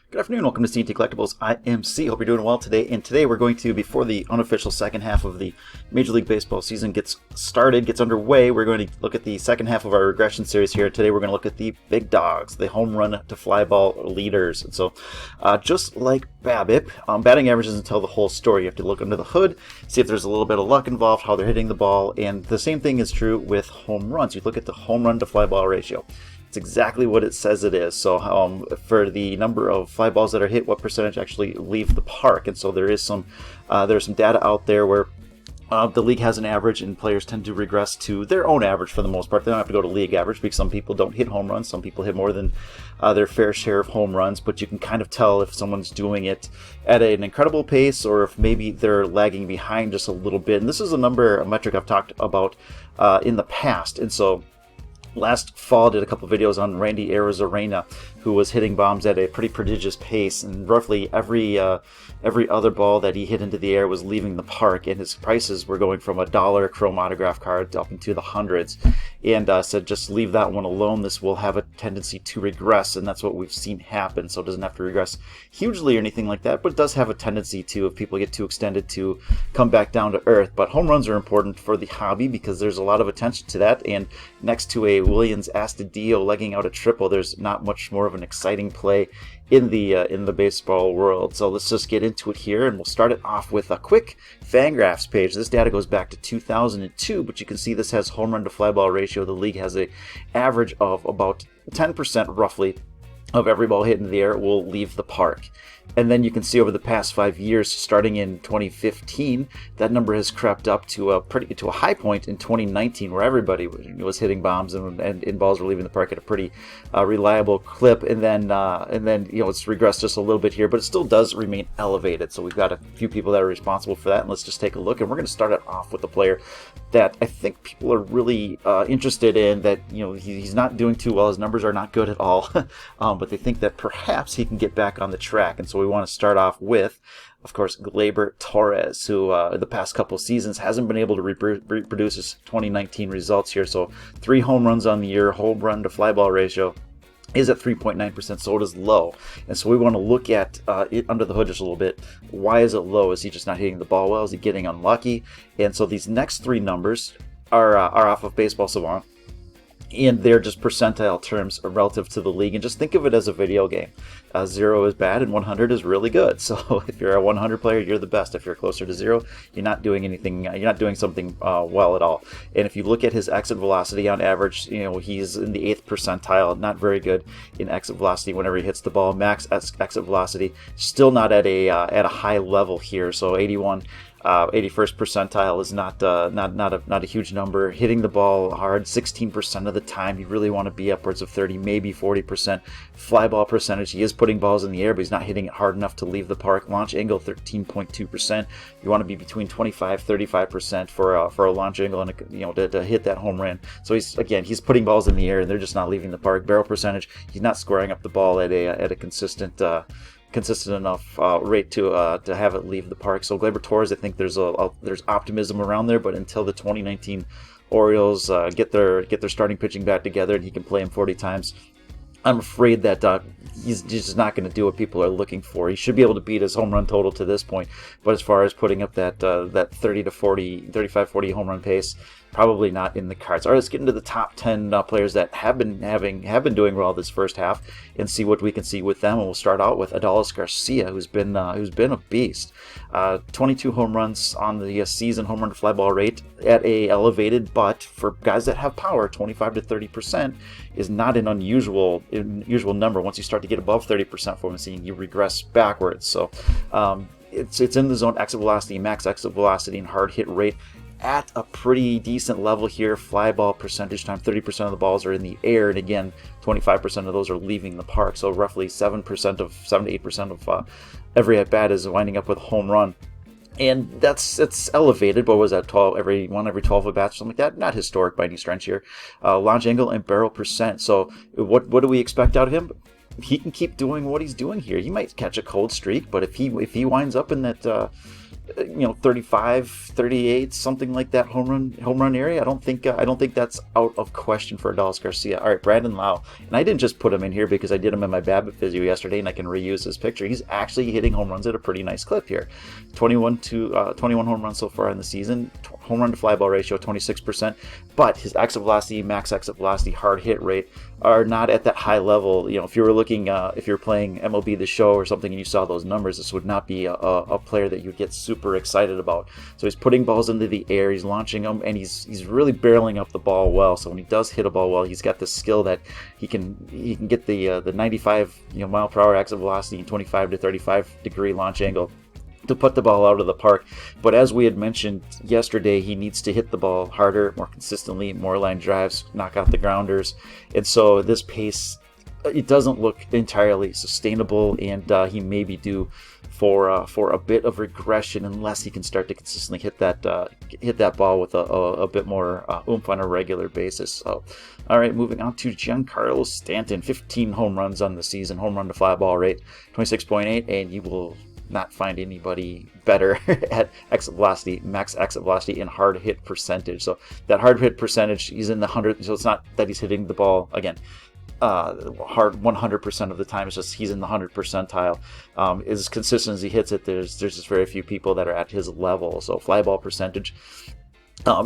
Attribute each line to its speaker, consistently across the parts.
Speaker 1: Good afternoon, welcome to CT Collectibles. I am C. Hope you're doing well today. And today we're going to, before the unofficial second half of the Major League Baseball season gets underway, we're going to look at the second half of our regression series here. Today we're going to look at the big dogs, the home run to fly ball leaders. And so, just like BABIP, batting average doesn't tell the whole story. You have to look under the hood, see if there's a little bit of luck involved, how they're hitting the ball, and the same thing is true with home runs. You look at the home run to fly ball ratio. It's exactly what it says it is. So for the number of fly balls that are hit, what percentage actually leave the park? And so there's some data out there where the league has an average, and players tend to regress to their own average for the most part. They don't have to go to league average because some people don't hit home runs. Some people hit more than their fair share of home runs. But you can kind of tell if someone's doing it at an incredible pace or if maybe they're lagging behind just a little bit. And this is a metric I've talked about in the past. And so last fall, I did a couple videos on Randy Arozarena, who was hitting bombs at a pretty prodigious pace, and roughly every other ball that he hit into the air was leaving the park, and his prices were going from $1 chrome autograph card up into the hundreds. And said, just leave that one alone. This will have a tendency to regress, and that's what we've seen happen. So it doesn't have to regress hugely or anything like that, but it does have a tendency to, if people get too extended, to come back down to earth. But home runs are important for the hobby because there's a lot of attention to that, and next to a Williams Astudillo legging out a triple, there's not much more of an exciting play in the baseball world. So let's just get into it here, and we'll start it off with a quick Fangraphs page. This data goes back to 2002, but you can see this has home run to fly ball ratio. The league has a average of about 10% roughly of every ball hit in the air will leave the park. And then you can see over the past 5 years, starting in 2015, that number has crept up to a high point in 2019, where everybody was hitting bombs and balls were leaving the park at a pretty reliable clip. And then it's regressed just a little bit here, but it still does remain elevated. So we've got a few people that are responsible for that, and let's just take a look. And we're going to start it off with a player that I think people are really interested in. That he's not doing too well. His numbers are not good at all, but they think that perhaps he can get back on the track. And so we want to start off with, of course, Gleyber Torres, who the past couple seasons hasn't been able to reproduce his 2019 results here. So 3 home runs on the year, home run to fly ball ratio is at 3.9%, so it is low. And so we want to look at it under the hood just a little bit. Why is it low? Is he just not hitting the ball well? Is he getting unlucky? And so these next 3 numbers are off of Baseball Savant, and they're just percentile terms relative to the league. And just think of it as a video game. 0 is bad and 100 is really good. So if you're a 100 player, you're the best. If you're closer to 0, you're not doing anything. You're not doing something well at all. And if you look at his exit velocity on average, he's in the 8th percentile. Not very good in exit velocity whenever he hits the ball. Max exit velocity still not at a high level here. So 81st percentile is not a huge number. Hitting the ball hard 16% of the time. You really want to be upwards of 30, maybe 40%. Fly ball percentage, he is putting balls in the air, but he's not hitting it hard enough to leave the park. Launch angle 13.2%. You want to be between 25-35% for a launch angle and to hit that home run. So he's putting balls in the air and they're just not leaving the park. Barrel percentage, he's not scoring up the ball at a consistent enough rate to have it leave the park. So Gleyber Torres, I think there's optimism around there, but until the 2019 Orioles get their starting pitching back together and he can play him 40 times, I'm afraid that he's just not going to do what people are looking for. He should be able to beat his home run total to this point, but as far as putting up that 35-40 home run pace, probably not in the cards. All right, let's get into the top 10 players that have been doing well this first half and see what we can see with them. And we'll start out with Adolis Garcia, who's been a beast. 22 home runs on the season, home run to fly ball rate at a elevated, but for guys that have power, 25-30% is not an unusual number. Once you start to get above 30% for him, seeing you regress backwards. So it's in the zone. Exit velocity, max exit velocity, and hard hit rate at a pretty decent level here. Fly ball percentage time, 30% of the balls are in the air, and again, 25% of those are leaving the park. So roughly 7 to 8% of every at bat is winding up with a home run. And it's elevated. What was that? 12 every 12 at bats, something like that. Not historic by any stretch here. Launch angle and barrel percent. So what do we expect out of him? He can keep doing what he's doing here. He might catch a cold streak, but if he winds up in that 35, 38, something like that home run area. I don't think that's out of question for Adolis Garcia. All right, Brandon Lau, and I didn't just put him in here because I did him in my BABIP physio yesterday, and I can reuse his picture. He's actually hitting home runs at a pretty nice clip here. 21 home runs so far in the season. Home run to fly ball ratio 26%, but his exit velocity, max exit velocity, hard hit rate are not at that high level. If you were looking, if you're playing MLB The Show or something and you saw those numbers, this would not be a player that you'd get super excited about. So he's putting balls into the air, he's launching them, and he's really barreling up the ball well. So when he does hit a ball well, he's got the skill that he can get the 95 mile per hour exit velocity and 25 to 35 degree launch angle to put the ball out of the park. But as we had mentioned yesterday, he needs to hit the ball harder, more consistently, more line drives, knock out the grounders. And so this pace, it doesn't look entirely sustainable, and he may be due for a bit of regression unless he can start to consistently hit that ball with a bit more oomph on a regular basis. So, all right, moving on to Giancarlo Stanton. 15 home runs on the season, home run to fly ball rate 26.8, and you will not find anybody better at exit velocity, max exit velocity, and hard hit percentage. So that hard hit percentage, he's in the 100. So it's not that he's hitting the ball again hard 100% of the time. It's just he's in the 100th percentile. As consistent as he hits it, there's just very few people that are at his level. So fly ball percentage,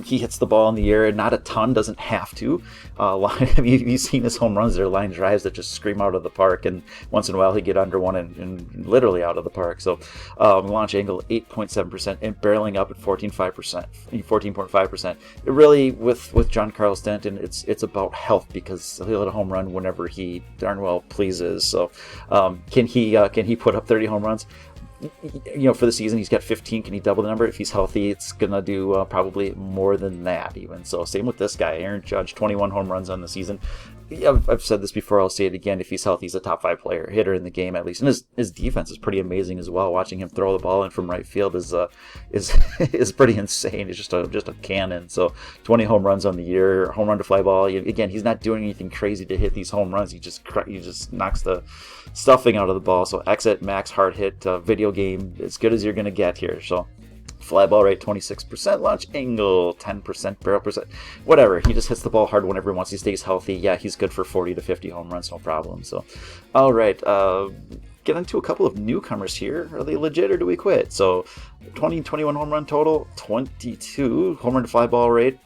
Speaker 1: he hits the ball in the air, not a ton, doesn't have to. You've seen his home runs, they're line drives that just scream out of the park, and once in a while he get under one and literally out of the park. So launch angle 8.7% and barreling up at 14.5%. It really, with Giancarlo Stanton, it's about health, because he'll hit a home run whenever he darn well pleases. So can he put up 30 home runs? For the season, he's got 15. Can he double the number? If he's healthy, it's gonna do probably more than that even. So same with this guy, Aaron Judge, 21 home runs on the season. I've said this before, I'll say it again. If he's healthy, he's a top 5 player hitter in the game at least, and his defense is pretty amazing as well. Watching him throw the ball in from right field is pretty insane. It's just a cannon. So 20 home runs on the year, home run to fly ball. Again, he's not doing anything crazy to hit these home runs. He just knocks the stuffing out of the ball. So exit, max, hard hit, video game, as good as you're gonna get here. So fly ball rate 26%, launch angle 10%, barrel percent, whatever. He just hits the ball hard whenever he wants. He stays healthy. Yeah, he's good for 40 to 50 home runs, no problem. So, all right, get into a couple of newcomers here. Are they legit or do we quit? So, 21 home run total, 22 home run to fly ball rate,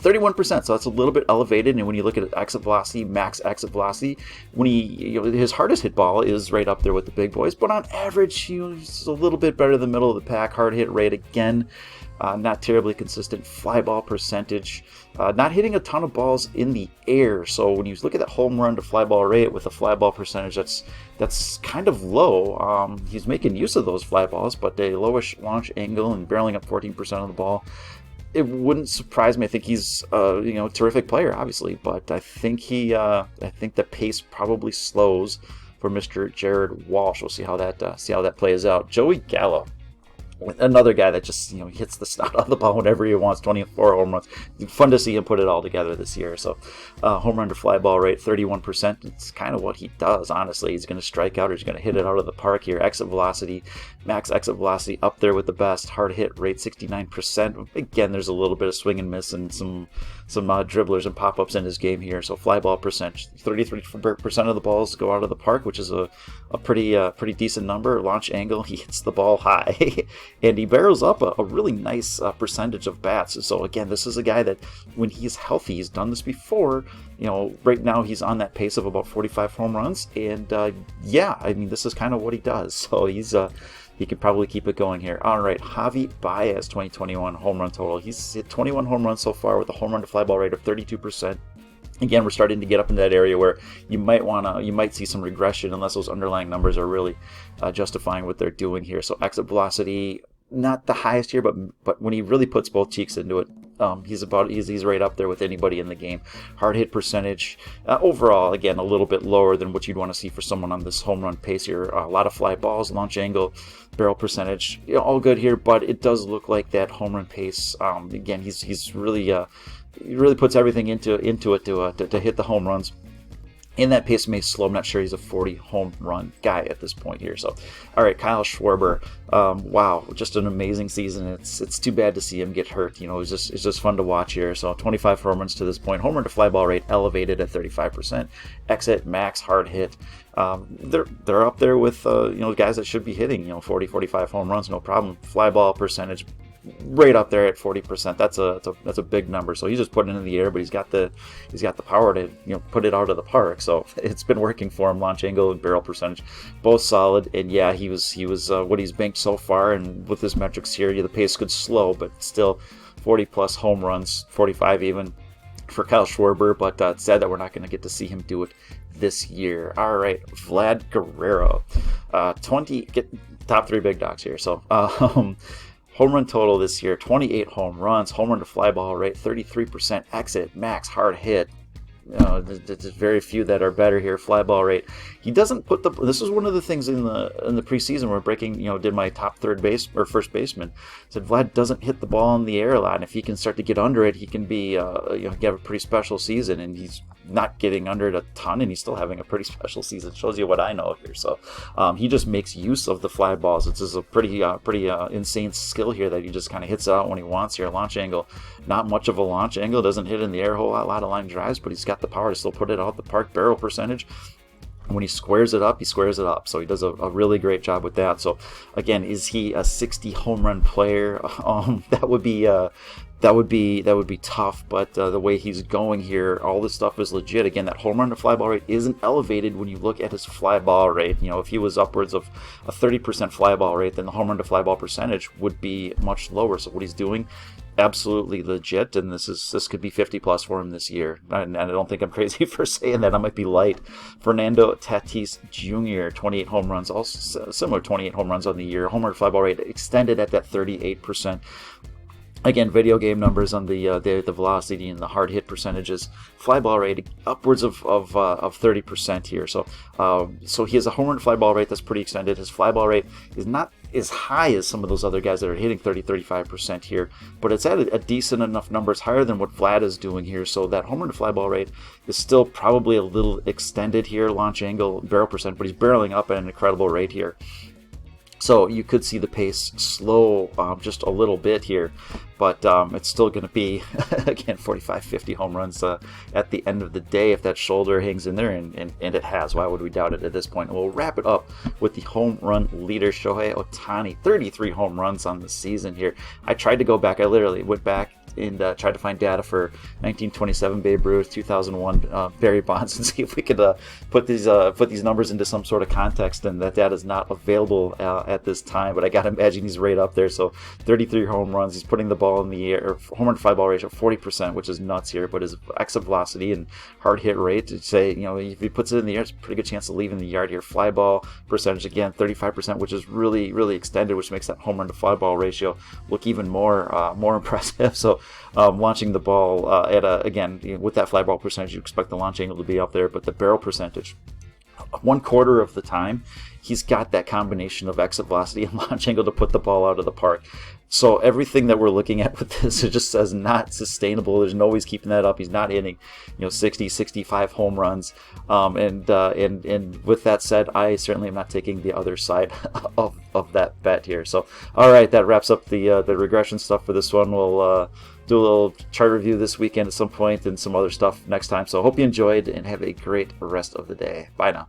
Speaker 1: 31%, so that's a little bit elevated. And when you look at exit velocity, max exit velocity, when his hardest hit ball is right up there with the big boys, but on average, he's a little bit better than the middle of the pack. Hard hit rate, again, not terribly consistent. Fly ball percentage, not hitting a ton of balls in the air. So when you look at that home run to fly ball rate with a fly ball percentage, that's kind of low. He's making use of those fly balls, but a lowish launch angle and barreling up 14% of the ball. It wouldn't surprise me. I think he's a terrific player, obviously, but I think the pace probably slows for Mr. Jared Walsh. We'll see how that plays out. Joey Gallo, another guy that just hits the snot out of the ball whenever he wants. 24 home runs. Fun to see him put it all together this year. So home run to fly ball rate 31%. It's kind of what he does, honestly. He's going to strike out or he's going to hit it out of the park here. Exit velocity, max exit velocity up there with the best. Hard hit rate 69%. Again, there's a little bit of swing and miss and some dribblers and pop-ups in his game here. So fly ball percentage, 33% of the balls go out of the park, which is a pretty decent number. Launch angle, he hits the ball high. And he barrels up a really nice percentage of bats. So again, this is a guy that when he's healthy, he's done this before. Right now he's on that pace of about 45 home runs. And this is kind of what he does. So he could probably keep it going here. All right, Javy Baes, 2021 home run total. He's hit 21 home runs so far with a home run to fly ball rate of 32%. Again, we're starting to get up in that area where you might see some regression unless those underlying numbers are really justifying what they're doing here. So exit velocity, not the highest here, but when he really puts both cheeks into it, he's right up there with anybody in the game. Hard hit percentage, overall, again, a little bit lower than what you'd want to see for someone on this home run pace here. A lot of fly balls, launch angle, barrel percentage, all good here, but it does look like that home run pace. Again, he really puts everything into it to hit the home runs. And that pace may slow. I'm not sure he's a 40 home run guy at this point here. So, all right, Kyle Schwarber. Wow, just an amazing season. It's too bad to see him get hurt. It's just fun to watch here. So 25 home runs to this point. Home run to fly ball rate elevated at 35%. Exit max hard hit. They're up there with guys that should be hitting 40, 45 home runs, no problem. Fly ball percentage right up there at 40%. That's a big number. So he's just putting it in the air, but he's got the power to put it out of the park. So it's been working for him. Launch angle and barrel percentage, both solid. And yeah, he was what he's banked so far. And with his metrics here, the pace could slow, but still 40 plus home runs, 45 even for Kyle Schwarber. But it's sad that we're not going to get to see him do it this year. All right, Vlad Guerrero, 20 top 3 big dogs here. So. Home run total this year, 28 home runs. Home run to fly ball rate, 33%. Exit, max, hard hit. There's very few that are better here. Fly ball rate. He doesn't put this is one of the things in the preseason where breaking, did my top third base or first baseman. Said Vlad doesn't hit the ball in the air a lot. And if he can start to get under it, he can be, have a pretty special season. And he's not getting under it a ton, and he's still having a pretty special season. Shows you what I know here. So he just makes use of the fly balls. It's just a pretty insane skill here that he just kind of hits it out when he wants here. Launch angle, not much of a launch angle. Doesn't hit in the air a whole lot of line drives, but he's got the power to still put it out the park. Barrel percentage. When he squares it up, he squares it up. So he does a really great job with that. So again, is he a 60 home run player? That would be tough. But the way he's going here, all this stuff is legit. Again, that home run to fly ball rate isn't elevated when you look at his fly ball rate. If he was upwards of a 30% fly ball rate, then the home run to fly ball percentage would be much lower. So what he's doing, absolutely legit, and this could be 50 plus for him this year. And I don't think I'm crazy for saying that. I might be light. Fernando Tatis Jr., 28 home runs, also similar 28 home runs on the year. Home run to fly ball rate extended at that 38%. Again, video game numbers on the velocity and the hard hit percentages. Fly ball rate upwards of 30% here. So he has a home run fly ball rate that's pretty extended. His fly ball rate is not as high as some of those other guys that are hitting 30-35% here, but it's at a decent enough number. It's higher than what Vlad is doing here. So that home run to fly ball rate is still probably a little extended here. Launch angle, barrel percent, but he's barreling up at an incredible rate here. So you could see the pace slow just a little bit here, but it's still going to be, again, 45-50 home runs at the end of the day if that shoulder hangs in there, and it has. Why would we doubt it at this point? And we'll wrap it up with the home run leader, Shohei Ohtani, 33 home runs on the season here. I tried to go back. I literally went back and tried to find data for 1927 Babe Ruth, 2001 Barry Bonds, and see if we could put these numbers into some sort of context. And that data is not available at this time, but I gotta imagine he's right up there. So 33 home runs. He's putting the ball in the air. Home run to fly ball ratio 40%, which is nuts here. But his exit velocity and hard hit rate, to say, if he puts it in the air, it's a pretty good chance of leaving the yard here. Fly ball percentage, again, 35%, which is really, really extended, which makes that home run to fly ball ratio look even more impressive. So launching the ball again, with that fly ball percentage, you expect the launch angle to be up there, but the barrel percentage, 1/4 of the time, he's got that combination of exit velocity and launch angle to put the ball out of the park. So everything that we're looking at with this, it just says not sustainable. There's no way he's keeping that up. He's not hitting, 60, 65 home runs. And with that said, I certainly am not taking the other side of that bet here. So, all right, that wraps up the regression stuff for this one. We'll do a little chart review this weekend at some point and some other stuff next time. So hope you enjoyed and have a great rest of the day. Bye now.